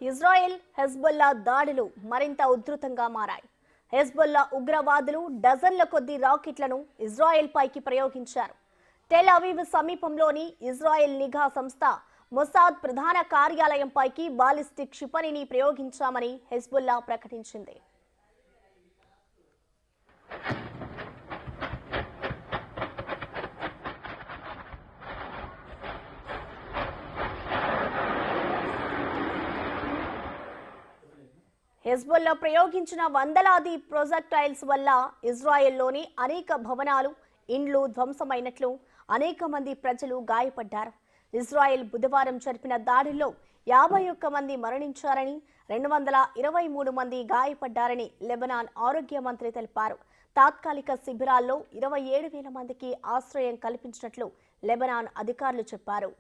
Israel Hezbollah దాడులు మరింత ఉధృతంగా మారాయి. హెజ్బొల్లా ఉగ్రవాదులు డజన్ల కొద్దీ రాకెట్లను ఇజ్రాయెల్ పైకి ప్రయోగించారు. టెల్ అవీవ్ సమీపంలోని ఇజ్రాయెల్ నిఘా సంస్థ మొసాద్ ప్రధాన కార్యాలయంపైకి బాలిస్టిక్ క్షిపణిని ప్రయోగించామని హెజ్బొల్లా ప్రకటించింది. హెజ్బొల్లా ప్రయోగించిన వందలాది ప్రొజెక్టైల్స్ వల్ల ఇజ్రాయెల్లోని అనేక భవనాలు, ఇండ్లు ధ్వంసమైనట్లు, అనేక మంది ప్రజలు గాయపడ్డారు. ఇజ్రాయెల్ బుధవారం జరిపిన దాడుల్లో 51 మంది మరణించారని, 223 మంది గాయపడ్డారని లెబనాన్ ఆరోగ్య మంత్రి తెలిపారు. తాత్కాలిక శిబిరాల్లో 27,000 మందికి ఆశ్రయం కల్పించినట్లు లెబనాన్ అధికారులు చెప్పారు.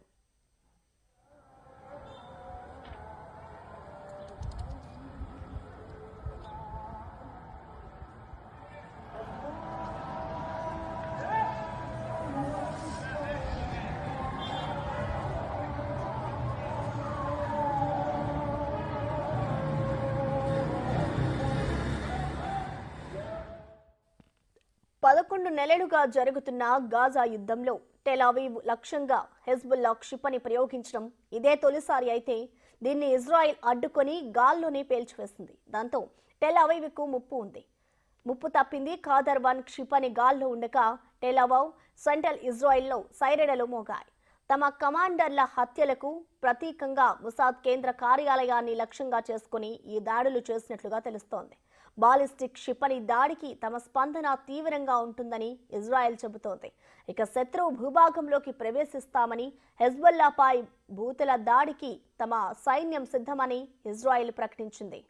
పదకొండు నెలలుగా జరుగుతున్న గాజా యుద్ధంలో టెల్ అవీవ్ లక్ష్యంగా హెజ్బొల్లా క్షిపణి ప్రయోగించడం ఇదే తొలిసారి అయితే దీన్ని ఇజ్రాయెల్ అడ్డుకొని గాల్లోనే పేల్చివేసింది. దాంతో టెల్ అవీవ్కు ముప్పు తప్పింది. ఖాదర్ 1 క్షిపణి గాల్లో ఉండగా టెల్ అవీవ్, సెంట్రల్ ఇజ్రాయెల్లో సైరడలు మోగాయి. తమ కమాండర్ల హత్యలకు ప్రతీకంగా మొసాద్ కేంద్ర కార్యాలయాన్ని లక్ష్యంగా చేసుకుని ఈ దాడులు చేసినట్లుగా తెలుస్తోంది. బాలిస్టిక్ క్షిపణి దాడికి తమ స్పందన తీవ్రంగా ఉంటుందని ఇజ్రాయెల్ చెబుతోంది. ఇక శత్రువు భూభాగంలోకి ప్రవేశిస్తామని, హెజ్బొల్లాపై భూతుల దాడికి తమ సైన్యం సిద్ధమని ఇజ్రాయెల్ ప్రకటించింది.